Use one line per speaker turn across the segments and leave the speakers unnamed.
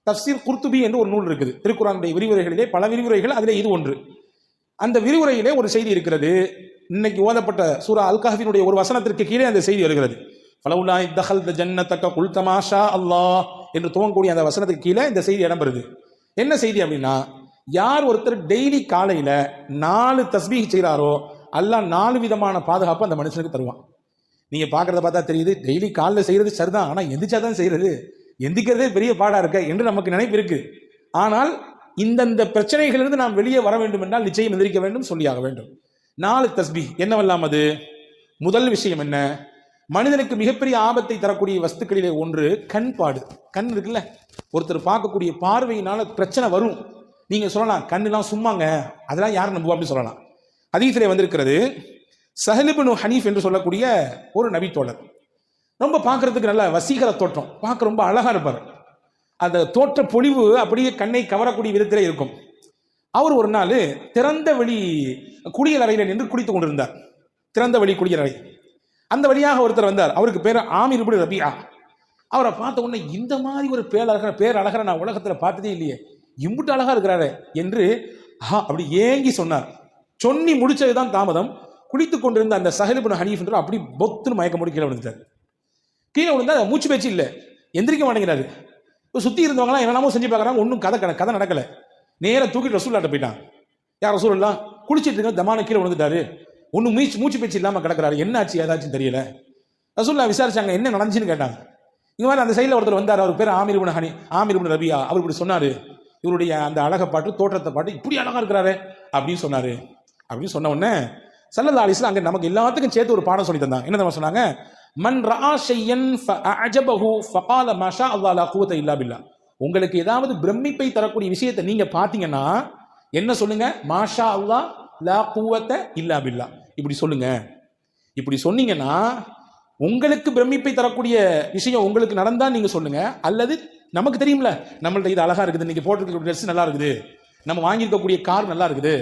தஃப்சீர் குர்துபி என்று ஒரு நூல் இருக்குது. திருக்குர்ஆனுடைய விரிவுரைகளிலே பல விரிவுரைகள், அதிலே இது ஒன்று. அந்த விரிவுரையிலே ஒரு செய்தி இருக்கிறது. இன்னைக்கு ஓதப்பட்ட சூரா அல் கஹ்ஃபினுடைய ஒரு வசனத்திற்கு கீழே அந்த செய்தி வருகிறது. ஃபலவுலா இத்தஹல்த ஜன்னதக குல்த மா ஷா அல்லாஹ் என்று துவங்கக்கூடிய அந்த வசனத்துக்கு கீழே இந்த செய்தி இடம்பெறுது. என்ன செய்தி அப்படின்னா, யார் ஒருத்தர் டெய்லி காலையில 4 தஸ்பீஹ் செய்கிறாரோ அல்லாஹ் 4 விதமான பாதுகாப்பு அந்த மனுஷனுக்கு தருவான். நீங்க பாக்குறத பார்த்தா தெரியுது, டெய்லி காலைல செய்யறது சரிதான், ஆனா எந்திரிச்சாதான் செய்யறது, எந்திக்கிறதே பெரிய பாடா இருக்க என்று நமக்கு நினைப்பு இருக்கு. ஆனால் இந்தந்த பிரச்சனைகளிலிருந்து நாம் வெளியே வர வேண்டும் என்றால் நிச்சயம் எந்திரிக்க வேண்டும், சொல்லியாக வேண்டும். 4 தஸ்பீஹ் என்னவெல்லாம் அது? முதல் விஷயம் என்ன? மனிதனுக்கு மிகப்பெரிய ஆபத்தை தரக்கூடிய வஸ்துக்களிலே ஒன்று கண்பாடு. கண் இருக்குல்ல, ஒருத்தர் பார்க்கக்கூடிய பார்வையினால பிரச்சனை வரும். நீங்க சொல்லலாம் கண்ணுலாம் சும்மாங்க, அதெல்லாம் யாரும் நம்புவா அப்படின்னு சொல்லலாம். ஹதீஸிலே வந்திருக்கிறது, சஹல் இப்னு ஹனீஃப் என்று சொல்லக்கூடிய ஒரு நபி தோழர், ரொம்ப பார்க்கறதுக்கு நல்ல வசீகர தோற்றம், பார்க்க ரொம்ப அழகா இருப்பார். அந்த தோற்ற பொலிவு அப்படியே கண்ணை கவரக்கூடிய விதத்திலே இருக்கும். அவர் ஒரு நாள் திறந்த வெளி குளியல் அறையில் நின்று குளித்துக் கொண்டிருந்தார். திறந்த வெளி குளியல் அறை, அந்த வழியாக ஒருத்தர் வந்தார். அவருக்கு பேர் ஆமீர் இப்னு ரபியா. அவரை பார்த்த உடனே இந்த மாதிரி ஒரு பேரழகரை நான் உலகத்தில் பார்த்ததே இல்லையே, இம்புட்டு அழகா இருக்கிறாரு என்று அப்படி ஏங்கி சொன்னார். சொன்னி முடிச்சதுதான் தாமதம். குளித்துக் கொண்டிருந்த அந்த சஹல் இப்னு ஹனீஃப் என்று அப்படி பொத்துன்னு மயக்க முடி கீழே விழுந்தார். கீழே விழுந்தா மூச்சு பேச்சு இல்லை, எந்திரிக்க மாட்டேங்கிறாரு. சுத்தி இருந்தவங்களாம் என்னென்னமோ செஞ்சு பார்க்கறாங்க, ஒன்றும் கதை நடக்கல. நேரம் தூக்கிட்டு ரசூலுல்லாஹ்ட்ட போயிட்டான். யார் ரசூலுல்லாஹ், குளிச்சிட்டு இருக்க தமான கீழே விழுந்துட்டாரு, ஒன்றும் மூச்சு பேச்சு இல்லாமல் கிடக்கிறாரு, என்ன ஆச்சு ஏதாச்சும் தெரியல. ரசூலுல்லாஹ் விசாரிச்சாங்க, என்ன நடந்துச்சுன்னு கேட்டாங்க. இங்க மாதிரி அந்த சைடில் ஒருத்தர் வந்தார், அவர் பேர் ஆமீர் இப்னு ரபியா. அவர் இப்படி சொன்னாரு, இவருடைய அந்த அழகை பாட்டு தோற்றத்தை பாட்டு இப்படி அழகா இருக்கிறாரு அப்படின்னு சொன்னாரு. அப்படின்னு சொன்ன உடனே ஸல்லல்லாஹு அலைஹி வஸல்லம் அங்க நமக்கு எல்லாத்துக்கும் சேர்த்து ஒரு பாடம் சொல்லி தந்தாங்க. என்ன சொன்னாங்க? மன் ரஆ ஷையன் ஃபஅஜபஹு ஃபகால மா ஷா அல்லாஹ் லா குவத இல்லா பில்லாஹ். உங்களுக்கு ஏதாவது பிரமிப்பை தரக்கூடிய விஷயத்தை நீங்க பாத்தீங்கன்னா என்ன சொல்லுங்க? மா ஷா அல்லாஹ் லா குவத இல்லா பில்லாஹ், இப்படி சொல்லுங்க. இப்படி சொன்னீங்கன்னா உங்களுக்கு பிரமிப்பை தரக்கூடிய விஷயம் உங்களுக்கு நடந்தா நீங்க சொல்லுங்க. அல்லது நமக்கு தெரியும்ல, நம்மள்ட்ட இது அழகா இருக்குது, இன்னைக்கு போட்டிருக்க ட்ரெஸ் நல்லா இருக்குது, நம்ம வாங்கியிருக்கக்கூடிய கார் நல்லா இருக்குது,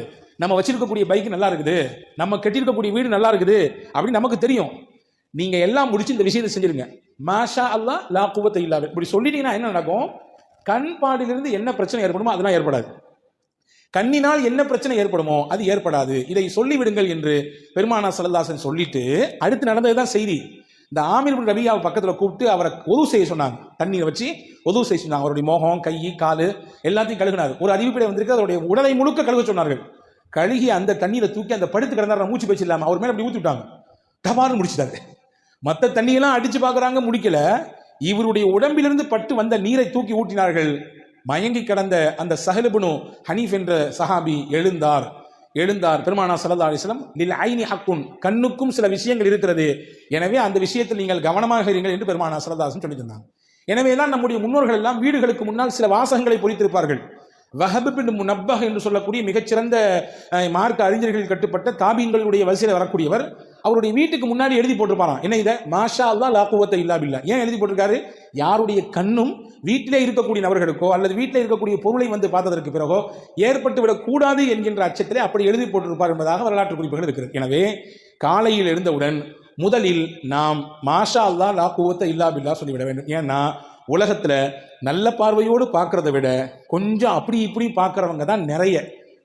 நம்ம வச்சிருக்கக்கூடிய பைக் நல்லா இருக்குது, நம்ம கட்டியிருக்கக்கூடிய வீடு நல்லா இருக்குது அப்படின்னு நமக்கு தெரியும். நீங்க எல்லாம் முடிச்சு இந்த விஷயத்தை செஞ்சிருங்க. மாஷா அல்லாஹ் லா குவத்த இல்லா பில்லாஹ் இப்படி சொல்லிட்டீங்கன்னா என்ன நடக்கும்? கண் பாடிலிருந்து என்ன பிரச்சனை ஏற்படுமோ அதெல்லாம் ஏற்படாது, கண்ணினால் என்ன பிரச்சனை ஏற்படுமோ அது ஏற்படாது. இதை சொல்லிவிடுங்கள் என்று பெருமானார் ஸல்லல்லாஹு அலைஹி வஸல்லம் சொல்லிட்டு அடுத்து நடந்ததுதான் செய்தி. இந்த ஆமீர் இப்னு ரபியாவை பக்கத்தில் கூப்பிட்டு அவரை ஒது செய்ய சொன்னாங்க. தண்ணீரை வச்சு ஒது செய்ய சொன்னாங்க. அவருடைய முகம், கை, காலு எல்லாத்தையும் கழுகினார். ஒரு அறிவிப்பிலே வந்திருக்கு, அவருடைய உடலை முழுக்க கழுக சொன்னார்கள். கழுகி அந்த தண்ணீரை தூக்கி அந்த படுத்து கிடந்தார், மூச்சு பேச்சு இல்லாம அவர் மேல அப்படி ஊத்தி விட்டாங்க. டபார்னு முடிச்சுட்டாரு. மற்ற தண்ணியெல்லாம் அடிச்சு பார்க்கறாங்க, முடிக்கல. இவருடைய உடம்பிலிருந்து பட்டு வந்த நீரை தூக்கி ஊட்டினார்கள். மயங்கி கிடந்த அந்த சஹல் இப்னு ஹனீஃப் என்ற சஹாபி எழுந்தார். பெருமானார் ஸல்லல்லாஹு அலைஹி வஸல்லம் லில் ஐனி ஹக்குன், கண்ணுக்கும் சில விஷயங்கள் இருக்கிறது, எனவே அந்த விஷயத்தில் நீங்கள் கவனமாக இருங்கள் என்று பெருமானார் ஸல்லல்லாஹு அலைஹி வஸல்லம் சொல்லி தந்தாங்க. எனவேதான் நம்முடைய முன்னோர்கள் எல்லாம் வீடுகளுக்கு முன்னால் சில வாசகங்களை பொறித்திருப்பார்கள். வஹப் பின் முனப்பஹ் என்று சொல்லக்கூடிய மிகச்சிறந்த மார்க்க அறிஞர்கள் கட்டுப்பட்ட தாபீன்களுடைய வரிசையில் வரக்கூடியவர், அவருடைய வீட்டுக்கு முன்னாடி எழுதி போட்டிருப்பாராம். என்ன இதை? மாஷா அல்லாஹ் லா குவத்த இல்லா பில்லாஹ். ஏன் எழுதி போட்டிருக்காரு? யாருடைய கண்ணும் வீட்டிலே இருக்கக்கூடிய நபர்களுக்கோ அல்லது வீட்டில் இருக்கக்கூடிய பொருளை வந்து பார்த்ததற்கு பிறகோ ஏற்பட்டு விடக்கூடாது என்கின்ற அச்சத்திலே அப்படி எழுதி போட்டிருப்பார் என்பதாக வரலாற்று குறிப்புகள் இருக்கிறது. எனவே காலையில் எழுந்தவுடன் முதலில் நாம் மாஷா அல்லாஹ் லா குவத்த இல்லா பில்லாஹ் சொல்லிவிட வேண்டும். ஏன்னா உலகத்துல நல்ல பார்வையோடு பார்க்கறத விட கொஞ்சம் அப்படி இப்படி பார்க்கறவங்க தான் நிறைய.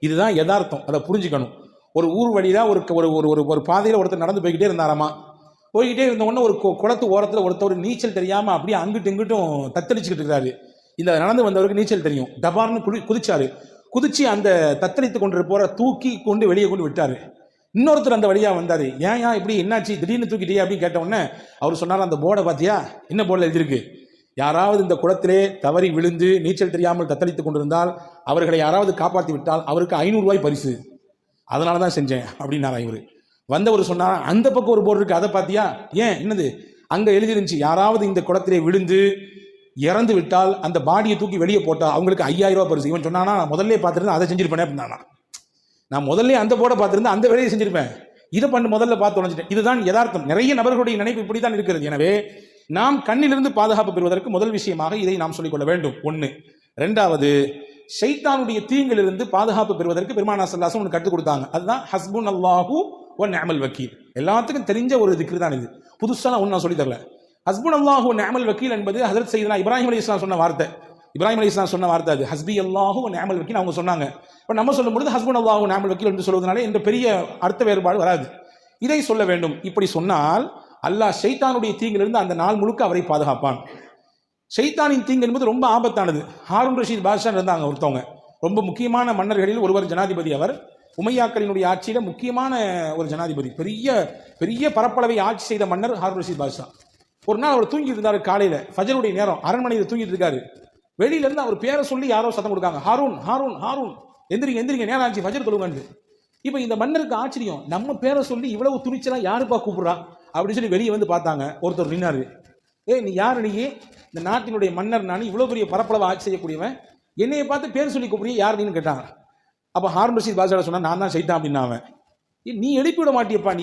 இதுதான் யதார்த்தம், அதை புரிஞ்சுக்கணும். ஒரு ஊர் வழியில ஒரு பாதையில ஒருத்தர் நடந்து போய்கிட்டே இருந்தாராமா. போய்கிட்டே இருந்த உடனே ஒரு குளத்து ஓரத்தில் ஒருத்தர் நீச்சல் தெரியாம அப்படியே அங்கிட்டு இங்கிட்டும் தத்தளிச்சுக்கிட்டு இருக்காரு. இந்த நடந்து வந்தவருக்கு நீச்சல் தெரியும். டபார்னு குதிச்சாரு. குதிச்சு அந்த தத்தளித்து கொண்டு போற தூக்கி கொண்டு வெளியே கொண்டு விட்டாரு. இன்னொருத்தர் அந்த வழியா வந்தாரு. ஏன் இப்படி என்னாச்சு, திடீர்னு தூக்கிட்டே அப்படின்னு கேட்ட உடனே அவர் சொன்னார், அந்த போர்டை பாத்தியா, என்ன போர்டில் எழுதியிருக்கு? யாராவது இந்த குளத்திலே தவறி விழுந்து நீச்சல் தெரியாமல் தத்தளித்துக் கொண்டிருந்தால் அவர்களை யாராவது காப்பாற்றி விட்டால் அவருக்கு 500 ரூபாய் பரிசு, அதனாலதான் செஞ்சேன் அப்படின்னாரா இவரு. வந்தவர் சொன்னார், அந்த பக்கம் ஒரு போர்டு இருக்கு, அதை பாத்தியா? ஏன், என்னது? அங்க எழுதிருந்துச்சு, யாராவது இந்த குளத்திலே விழுந்து இறந்து விட்டால் அந்த பாடியை தூக்கி வெளியே போட்டா அவங்களுக்கு 5000 ரூபாய் பரிசு. இவன் சொன்னானா, நான் முதல்ல பார்த்திருந்தேன் அதை செஞ்சிருப்பேனே அப்படின்னா, நான் முதல்ல அந்த போர்டை பார்த்திருந்தேன் அந்த வேலையை செஞ்சிருப்பேன், இதை பண்ணு முதல்ல பார்த்து தொலைஞ்சிட்டேன். இதுதான் யதார்த்தம். நிறைய நபர்களுடைய நினைப்பு இப்படித்தான் இருக்கிறது. எனவே நாம் கண்ணிலிருந்து பாதுகாப்பு பெறுவதற்கு முதல் விஷயமாக இதை நாம் சொல்லிக்கொள்ள வேண்டும். ஒன்று. ரெண்டாவது, ஷைத்தானுடைய தீங்கிலிருந்து பாதுகாப்பு பெறுவதற்கு பெருமானார் ஸல்லல்லாஹு அலைஹி வஸல்லம் கற்றுக் கொடுத்தாங்க. அதுதான் ஹஸ்புன் அல்லாஹு வ நிஅமல் வக்கீல். எல்லாத்துக்கும் தெரிஞ்ச ஒரு திக்ர் தான் இது, புதுசா ஒன்று நான் சொல்லி தரல. ஹஸ்புன் அல்லாஹு வ நிஅமல் வக்கீல் என்பது ஹஜ்ரத் சையதுனா இப்ராஹிம் அலைஹிஸ்ஸலாம் சொன்ன வார்த்தை. இப்ராஹிம் அலைஹிஸ்ஸலாம் சொன்ன வார்த்தை அது, ஹஸ்பி அல்லாஹு வ நிஅமல் வக்கீல் அவங்க சொன்னாங்க. இப்போ நம்ம சொல்லும் பொழுது ஹஸ்புன் அல்லாஹு நிஅமல் வக்கீல் என்று சொல்வதனால எந்த பெரிய அர்த்த வேறுபாடு வராது. இதை சொல்ல வேண்டும். இப்படி சொன்னால் அல்லாஹ் ஷைத்தானுடைய தீங்கிலிருந்து அந்த நாள் முழுக்க அவரை பாதுகாப்பான். ஷைத்தானின் தீங்கு என்பது ரொம்ப ஆபத்தானது. ஹாரூன் ரஷீத் பாட்ஷா இருந்தாங்க ஒருத்தவங்க, ரொம்ப முக்கியமான மன்னர்களில் ஒருவர், ஜனாதிபதி. அவர் உமையாக்களினுடைய ஆட்சியில முக்கியமான ஒரு ஜனாதிபதி, பெரிய பெரிய பரப்பளவை ஆட்சி செய்த மன்னர் ஹாரூன் ரஷீத் பாட்ஷா. ஒரு நாள் அவர் தூங்கிட்டு இருந்தாரு, காலையில ஃபஜருடைய நேரம், அரண்மனையில் தூங்கிட்டு இருக்காரு. வெளியில இருந்து அவர் பேரை சொல்லி யாரோ சத்தம் கொடுக்காங்க, ஹாரூன் ஹாரூன் ஹாரூன், எந்திரிங்க எந்திரிங்க, நேரம் ஆச்சு, ஃபஜர் தொழுங்கன்னு. இப்போ இந்த மன்னருக்கு ஆச்சரியம், நம்ம பேரை சொல்லி இவ்வளவு துணிச்சலா யாருப்பா கூப்பிடுறா அப்படின்னு சொல்லி வெளியே வந்து பார்த்தாங்க. ஒருத்தர் நின்னாரு, நீ யாரு? நீ இந்த நாட்டினுடைய மன்னர், நான் இவ்வளவு பெரிய பரப்பளவை ஆட்சி செய்யக்கூடியவன், என்னைய பார்த்து பேர் சொல்லி கூப்பிடுறிய, யார் நீன்னு கேட்டாங்க. அப்போ ஹாரூன் ரஷீத் பாட்ஷா சொன்னா, நான் தான் ஷைத்தான் அப்படின்னா. அவன், நீ எழுப்பி விட மாட்டியப்பா,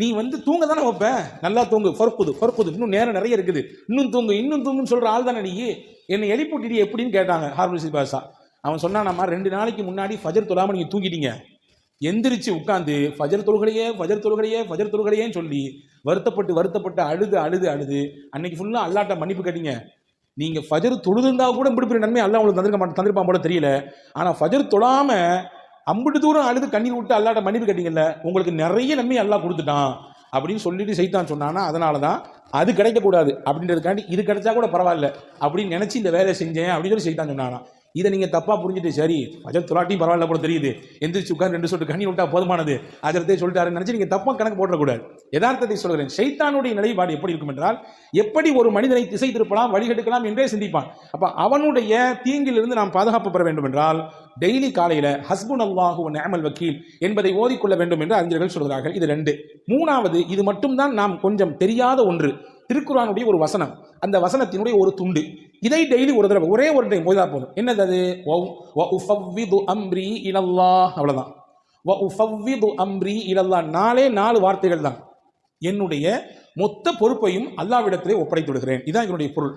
நீ வந்து தூங்க தானே வைப்ப, நல்லா தூங்கு, ஃபர்குது, இன்னும் நேரம் நிறைய இருக்குது, இன்னும் தூங்குன்னு சொல்ற ஆள் தானே நீ, என்னை எழுப்பி விட்டுடி எப்படின்னு கேட்டாங்க ஹாரூன் ரஷீத் பாட்ஷா. அவன் சொன்னா, நம்ம 2 நாளைக்கு முன்னாடி ஃபஜர் தொழாம நீங்க தூங்கிட்டீங்க, எந்திரிச்சு உட்காந்து ஃபஜர் தொழுகலையேன்னு சொல்லி வருத்தப்பட்டு அழுது அன்னைக்கு ஃபுல்லா அல்லாட்ட மன்னிப்பு கேட்டீங்க. நீங்க ஃபஜர் தொழுதுந்தா கூட இப்படி நன்மை அல்லாஹ் உங்களுக்கு தந்திருப்பான் போல தெரியல. ஆனா ஃபஜர் தொழாம அம்பிட்டு தூரம் அழுது கண்ணீர் விட்டு அல்லாட்ட மன்னிப்பு கேட்டீங்கல்ல, உங்களுக்கு நிறைய நன்மை அல்லாஹ் கொடுத்துட்டான் அப்படின்னு சொல்லிட்டு சைத்தான் சொன்னானா. அதனாலதான் அது கிடைக்கக்கூடாது அப்படின்றதுக்காண்டி இது கிடைச்சா கூட பரவாயில்ல அப்படின்னு நினைச்சு இந்த வேலையை செஞ்சேன் அப்படின்னு சொல்லி சைத்தான் சொன்னானா. இதை நீங்க தப்பா புரிஞ்சுட்டு, சரி ஃபஜர் தொழாட்டியும் பரவாயில்ல போல தெரியுது, எந்திரிச்சு உட்கார்ந்து 2 சொட்டு கண்ணி விட்டா போதுமானது, அதே சொல்லிட்டாருன்னு நினைச்சு நீங்க தப்பா கணக்கு போடக்கூடாது. யதார்த்தத்தை சொல்கிறேன். ஷைத்தானுடைய நிலைப்பாடு எப்படி இருக்கும் என்றால், எப்படி ஒரு மனிதனை திசை திருப்பலாம், வழிகெடுக்கலாம் என்றே சிந்திப்பான். அப்ப அவனுடைய தீங்கிலிருந்து நாம் பாதுகாப்பு பெற வேண்டும் என்றால் டெய்லி காலையில ஹஸ்புன் அல்லாஹு வ நிஅமல் வக்கீல் என்பதை ஓதிக்கொள்ள வேண்டும் என்று அறிஞர்கள் சொல்கிறார்கள். இது 2. 3வது, இது மட்டும்தான் நாம் கொஞ்சம் தெரியாத ஒன்று, திருக்குர்ஆனுடைய ஒரு வசனம், அந்த வசனத்தினுடைய ஒரு துண்டு. இதை டெய்லி ஒரு தடவை, ஒரே ஒரு டைம் ஓதினா போதும். என்னது அது? வ உஃபவ்விது அம்ரி இலல்லாஹ், அவ்வளவுதான். வ உஃபவ்விது அம்ரி இலல்லாஹ், 4 வார்த்தைகள் தான். என்னுடைய மொத்த பொறுப்பையும் அல்லாஹ்விடத்திலே ஒப்படைத்து விடுகிறேன். இதான் இதனுடைய பொருள்.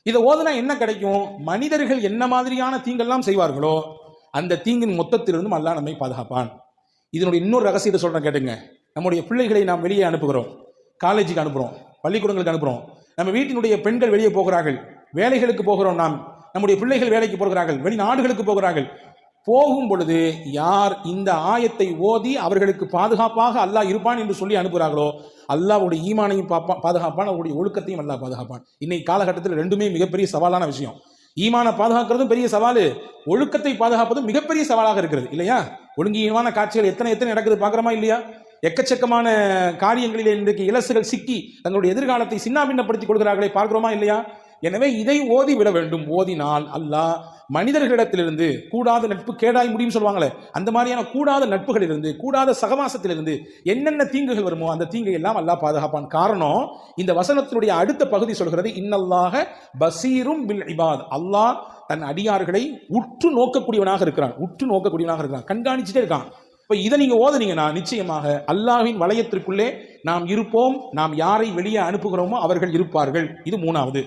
இதை ஓதுனா என்ன கிடைக்கும்? மனிதர்கள் என்ன மாதிரியான தீங்கெல்லாம் செய்வார்களோ அந்த தீங்கின் மொத்தத்திலிருந்தும் அல்லாஹ் நம்மை பாதுகாப்பான். இதனுடைய இன்னொரு ரகசியத்தை சொல்றேன் கேட்டுங்க. நம்முடைய பிள்ளைகளை நாம் வெளியே அனுப்புகிறோம், காலேஜுக்கு அனுப்புகிறோம், பள்ளிக்கூடங்களுக்கு அனுப்புகிறோம். நம்ம வீட்டினுடைய பெண்கள் வெளியே போகிறார்கள், வேலைகளுக்கு போகிறோம், நம்முடைய பிள்ளைகள் வேலைக்கு போகிறார்கள், வெளிநாடுகளுக்கு போகிறார்கள். போகும் பொழுது யார் இந்த ஆயத்தை ஓதி அவர்களுக்கு பாதுகாப்பாக அல்லாஹ் இருப்பான் என்று சொல்லி அனுப்புகிறார்களோ அல்லாஹ்வுடைய ஈமானையும் பாதுகாப்பான், அவருடைய ஒழுக்கத்தையும் அல்லாஹ் பாதுகாப்பான். இன்னைக்கு காலகட்டத்தில் ரெண்டுமே மிகப்பெரிய சவாலான விஷயம். ஈமானை பாதுகாக்கிறதும் பெரிய சவாலு, ஒழுக்கத்தை பாதுகாப்பதும் மிகப்பெரிய சவாலாக இருக்கிறது இல்லையா? ஒழுங்கீனமான காட்சிகள் எத்தனை நடக்குது பார்க்கிறோமா இல்லையா? எக்கச்சக்கமான காரியங்களிலே இன்றைக்கு இலசுகள் சிக்கி தங்களுடைய எதிர்காலத்தை சின்னாபின்னப்படுத்திக் கொள்கிறார்களே, பார்க்கிறோமா இல்லையா? எனவே இதை ஓதி விட வேண்டும். ஓதினால் அல்லாஹ் மனிதர்களிடத்திலிருந்து கூடாத நட்பு கேடாய் முடியும் சொல்லுவாங்களே, அந்த மாதிரியான கூடாத நட்புகளிலிருந்து, கூடாத சகவாசத்திலிருந்து என்னென்ன தீங்குகள் வருமோ அந்த தீங்கை எல்லாம் அல்லாஹ் பாதுகாப்பான். காரணம், இந்த வசனத்தினுடைய அடுத்த பகுதி சொல்கிறது, இன்னல்லாஹ பசீரும் பில் இபாத், அல்லாஹ் தன் அடியார்களை உற்று நோக்கக்கூடியவனாக இருக்கிறான், கண்காணிச்சுட்டே இருக்கான். இப்ப இதை நீங்க ஓதுனீங்கன்னா நிச்சயமாக அல்லாஹ்வின் வளையத்திற்குள்ளே நாம் இருப்போம், நாம் யாரை வெளியே அனுப்புகிறோமோ அவர்கள் இருப்பார்கள். இது 3வது.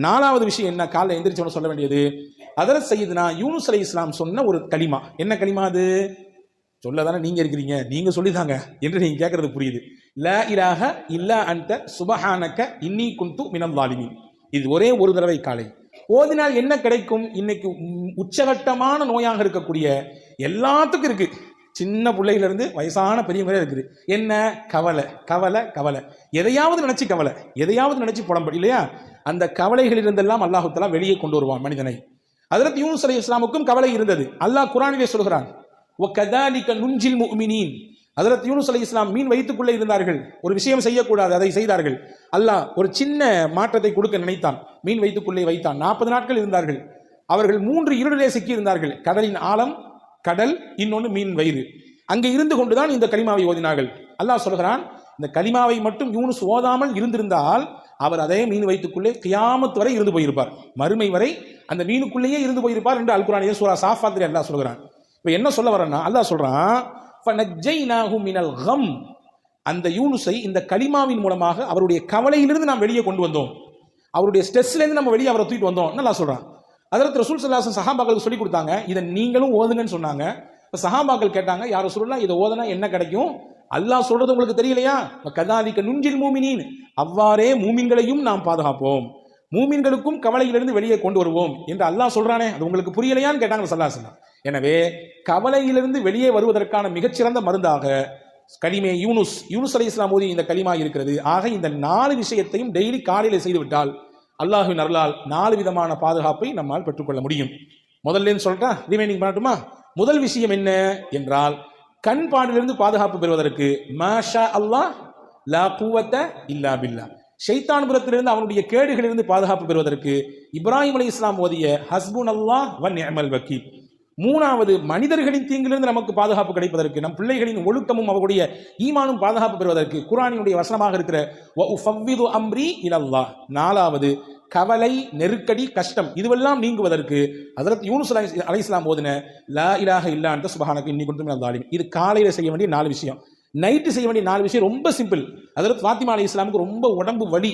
4வது விஷயம் என்ன? காலைல எந்திரிச்சவன சொல்ல வேண்டியது, ஹஜ்ரத் சையதுனா யூனுஸ் அலைஹிஸ்ஸலாம் சொன்ன ஒரு கலிமா. என்ன கலிமா அது? சொல்லதானே நீங்க இருக்கிறீங்க, நீங்க சொல்லிதாங்க என்று நீங்க கேட்கறது புரியுது. லா இலாஹ இல்லா அன்த சுபஹானக இன்னி குன்து மினல் ஸாலிமீன். இது ஒரே ஒரு தடவை காலை ஓதினால் என்ன கிடைக்கும்? இன்னைக்கு உச்சகட்டமான நோயாக இருக்கக்கூடிய எல்லாத்துக்கும் இருக்கு, சின்ன பிள்ளையில இருந்து வயசான பெரியவங்களே இருக்குது. என்ன? கவலை கவலை கவலை, எதையாவது நினைச்சு கவலை, எதையாவது நினைச்சு புலம்பல் இல்லையா? அந்த கவலைகளில் இருந்தெல்லாம் அல்லாஹ் தஆலா வெளியே கொண்டு வருவான் மனிதனை. ஹஜ்ரத் யூனுஸ் அலைஹிஸ்ஸலாமுக்கும் கவலை இருந்தது. அல்லாஹ் குர்ஆனிலே சொல்கிறான், வகதாலிக நுன்ஜில் முஃமினீன். ஹஜ்ரத் யூனுஸ் அலைஹிஸ்ஸலாம் மீன் வயிற்றுக்குள்ளே இருந்தார்கள், ஒரு விஷயம் செய்யக்கூடாது, அதை செய்தார்கள். அல்லாஹ் ஒரு சின்ன மாற்றத்தை கொடுக்க நினைத்தான், மீன் வயிற்றுக்குள்ளே வைத்தான். 40 நாட்கள் இருந்தார்கள். அவர்கள் 3 இருளிலே சிக்கி இருந்தார்கள். கடலின் ஆழம், கடல், இன்னொன்று மீன் வயிறு. அங்கே இருந்து கொண்டுதான் இந்த கலிமாவை ஓதினார்கள். அல்லாஹ் சொல்கிறான், இந்த கலிமாவை மட்டும் யூனுஸ் ஓதாமல் இருந்திருந்தால் அவர் அதே மீன் வயிற்றுக்குள்ளே கியாமத் வரை இருந்து போயிருப்பார், மறுமை வரை அந்த மீனுக்குள்ளேயே இருந்து போயிருப்பார் என்று அல் குர்ஆனிலே சூரா சாஃபாத்திலே அல்லாஹ் சொல்கிறான். இப்போ என்ன சொல்ல வரேன்னா, அல்லாஹ் சொல்றான், ஃபனஜ்ஜைனாஹு மினல் கம், அந்த யூனுஸை இந்த கலிமாவின் மூலமாக அவருடைய கவலையிலிருந்து நாம் வெளியே கொண்டு வந்தோம், அவருடைய ஸ்ட்ரெஸ்லேருந்து நம்ம வெளியே அவரை தூக்கிட்டு வந்தோம் அல்லாஹ் சொல்றான். ஹஜ்ரத் ரசூல் ஸல்லல்லாஹு அலைஹி வஸல்லம் சஹாபாக்களுக்கு சொல்லி கொடுத்தாங்க, இதை நீங்களும் ஓதுங்கன்னு சொன்னாங்க. சஹாபாக்கள் கேட்டாங்க, யார் ரசூலுல்லாஹ் இதை ஓதுனா என்ன கிடைக்கும்? அல்லாஹ் சொல்றது உங்களுக்கு தெரியலையா? கதாலிக நுன்ஜில் மூமினீன், அவ்வாறே மூமின்களையும் நாம் பாதுகாப்போம். மூமின்களுக்கும் கவலையிலிருந்து வெளியே கொண்டு வருவோம் என்று அல்லாஹ் சொல்றானே, அது உங்களுக்கு புரியலையான்னு கேட்டாங்க ஸல்லல்லாஹு அலைஹி வஸல்லம். எனவே கவலையிலிருந்து வெளியே வருவதற்கான மிகச்சிறந்த மருந்தாக கலிமே யூனுஸ் அலைஹிஸ்ஸலாம் ஓதி இந்த கலிமா இருக்கிறது. ஆக இந்த 4 விஷயத்தையும் டெய்லி காலையில செய்துவிட்டால் அல்லாஹ்வின் அருளால் 4 விதமான பாதுகாப்பை நம்மால் பெற்றுக்கொள்ள முடியும். முதல்ல சொல்றா, ரிமைனிங் பண்ணட்டுமா? முதல் விஷயம் என்ன என்றால், கண் பாடிலிருந்து பாதுகாப்பு பெறுவதற்கு மாஷா அல்லாஹ் லா குவத்த இல்லா பில்லா, ஷைத்தான் புறத்திலிருந்து அவனுடைய கேடுகளிலிருந்து பாதுகாப்பு பெறுவதற்கு இப்ராஹிம் அலைஹிஸ்ஸலாம் ஓதிய ஹஸ்புன் அல்லாஹ் வ நிஅமல் வக்கீல். மூணாவது, மனிதர்களின் தீங்கிலிருந்து நமக்கு பாதுகாப்பு கிடைப்பதற்கு, நம் பிள்ளைகளின் ஒழுக்கமும் அவருடைய ஈமானும் பாதுகாப்பு பெறுவதற்கு குர்ஆனினுடைய வசனமாக இருக்கிற வ உஃபவ்விது அம்ரி இலல்லாஹ். நாலாவது, கவலை, நெருக்கடி, கஷ்டம் இதுவெல்லாம் நீங்குவதற்கு ஹஜ்ரத் யூனுஸ் அலைஹிஸ்ஸலாம் ஓதின லா இலாஹ இல்லா அன்த சுப்ஹானக இன்னி குன்து மினல் ஸாலிமீன். இது காலையில செய்ய வேண்டிய 4 விஷயம். நைட்டு செய்ய வேண்டிய 4 விஷயம் ரொம்ப சிம்பிள். ஹஜ்ரத் ஃபாத்திமா அலைஹிஸ்ஸலாமுக்கு ரொம்ப உடம்பு வலி,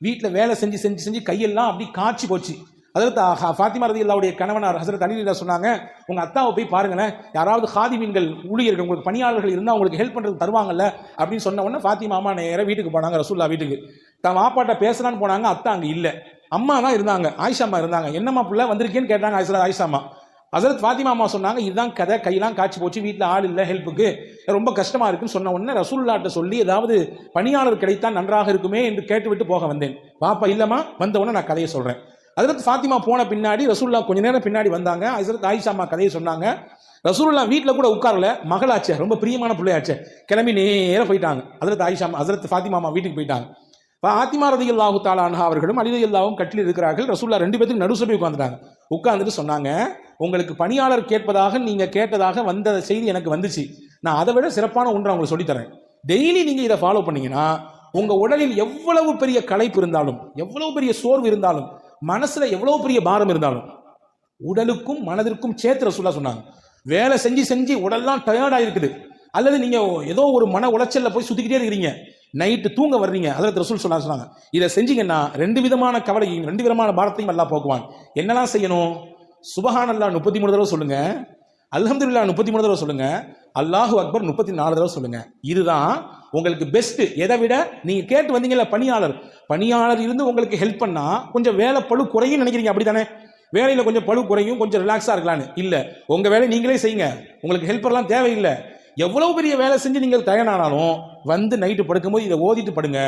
வீட்டில் வேலை செஞ்சு செஞ்சு செஞ்சு கையெல்லாம் அப்படி காய்ச்சி போச்சு. ஹஜ்ரத் ஃபாத்திமா ரலியல்லாஹுடைய கணவனார் ஹஜ்ரத் அலி ரலியல்லாஹு சொன்னாங்க, உங்க அத்தாவை போய் பாருங்களேன், யாராவது ஹாதிமீன்கள் ஊழியர்கள் உங்களுக்கு பணியாளர்கள் இருந்தால் உங்களுக்கு ஹெல்ப் பண்றது தருவாங்கல்ல அப்படின்னு சொன்ன உடனே ஃபாத்திமா அம்மா நேர வீட்டுக்கு போனாங்க, ரசூலுல்லாஹ் வீட்டுக்கு. தன் வாப்பாட்ட பேசலான்னு போனாங்க, அத்தா அங்கே இல்லை, அம்மா தான் இருந்தாங்க, ஆயிஷா அம்மா இருந்தாங்க. என்னம்மா பிள்ளை வந்திருக்கேன்னு கேட்டாங்க ஆயிஷா அம்மா. ஹஜ்ரத் ஃபாத்திமா அம்மா சொன்னாங்க, இதுதான் கதை, கையெல்லாம் காய்ச்சி போச்சு, வீட்டில் ஆள் இல்லை ஹெல்ப்புக்கு, ரொம்ப கஷ்டமா இருக்குன்னு சொன்ன உடனே ரசூலுல்லாஹ்ட்ட சொல்லி ஏதாவது பணியாளர் கிடைத்தா நன்றாக இருக்குமே என்று கேட்டுவிட்டு போக வந்தேன். பாப்பா இல்லம்மா, வந்த உடனே நான் கதையை சொல்றேன். ஹஜ்ரத் ஃபாத்திமா போன பின்னாடி ரசூலுல்லாஹ் கொஞ்ச நேரம் பின்னாடி வந்தாங்க. ஹஜ்ரத் ஆயிஷா அம்மா கதையை சொன்னாங்க. ரசூலுல்லாஹ் வீட்டில் கூட உட்காரல, மகளாச்சே, ரொம்ப பிரியமான பிள்ளையாச்சே, கிளம்பி நேர போயிட்டாங்க. ஹஜ்ரத் ஃபாத்திமா அம்மா வீட்டுக்கு போயிட்டாங்க. ஃபாத்திமா ரலியல்லாஹு தஆலா அன்ஹா அவர்களும் அலி ரலியல்லாஹுவும் கட்டில் இருக்கிறார்கள். ரசூலுல்லாஹ் 2 பேத்துக்கு நடுசபை உட்கார்ந்துட்டாங்க. உட்கார்ந்துட்டு சொன்னாங்க, உங்களுக்கு பணியாளர் கேட்பதாக நீங்க கேட்டதாக வந்த செய்தி எனக்கு வந்துச்சு, நான் அதை விட சிறப்பான ஒன்றை உங்களுக்கு சொல்லித்தரேன். டெய்லி நீங்க இதை ஃபாலோ பண்ணீங்கன்னா உங்க உடலில் எவ்வளவு பெரிய களைப்பு இருந்தாலும், எவ்வளவு பெரிய சோர்வு இருந்தாலும், மனசுல எவ்வளவு பெரிய பாரம் இருந்தாலும், உடலுக்கும் மனதிற்கும் சேர்த்து ரசூலுல்லாஹ் சொன்னாங்க, வேலை செஞ்சு செஞ்சு உடல்லாம் டயர்டா இருக்குது, அல்லது நீங்க ஏதோ ஒரு மன உளைச்சல்ல போய் சுத்திக்கிட்டே இருக்கிறீங்க, நைட்டு தூங்க வர்றீங்க, ஹஜ்ரத் ரசூல் சொன்னாங்க, இதை செஞ்சீங்கன்னா 2 விதமான கவலையும் 2 விதமான பாரத்தையும் அல்லாஹ் போக்குவான். என்னெல்லாம் செய்யணும்? சுபஹானல்லாஹ் 33 தடவை சொல்லுங்க, அல்ஹம்துலில்லாஹ் 33 தடவை சொல்லுங்க, அல்லாஹு அக்பர் 34 தடவை சொல்லுங்க. இதுதான் உங்களுக்கு பெஸ்ட். எதை விட நீங்க கேட்டு வந்தீங்கல்ல, பணியாளர் இருந்து உங்களுக்கு ஹெல்ப் பண்ணா கொஞ்சம் வேலை பளு குறையும் நினைக்கிறீங்க, அப்படித்தானே? வேலையில கொஞ்சம் பளு குறையும், கொஞ்சம் ரிலாக்ஸா இருக்கலான்னு இல்ல, உங்க வேலையை நீங்களே செய்யுங்க, உங்களுக்கு ஹெல்ப்பர்லாம் தேவையில்லை. எவ்வளவு பெரிய வேலை செஞ்சு நீங்கள் தயாரானாலும் வந்து நைட்டு படுக்கும்போது இதை ஓதிட்டு படுங்க.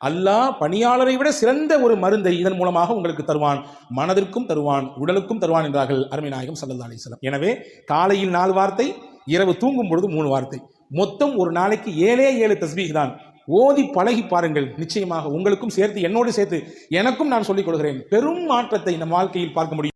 அல்லாஹ் பணியாளரை விட சிறந்த ஒரு மருந்தை இதன் மூலமாக உங்களுக்கு தருவான், மனதிற்கும் தருவான், உடலுக்கும் தருவான் என்றார்கள் அருமை நாயகம் ஸல்லல்லாஹு அலைஹி வஸல்லம். எனவே காலையில் 4 வார்த்தை, இரவு தூங்கும் பொழுது 3 வார்த்தை, மொத்தம் ஒரு நாளைக்கு 7 தஸ்பீஹ் தான். ஓதி பழகி பாருங்கள், நிச்சயமாக உங்களுக்கும் சேர்த்து என்னோடு சேர்த்து எனக்கும் நான் சொல்லிக் கொடுக்கிறேன், பெரும் மாற்றத்தை நம் வாழ்க்கையில் பார்க்க முடியும்.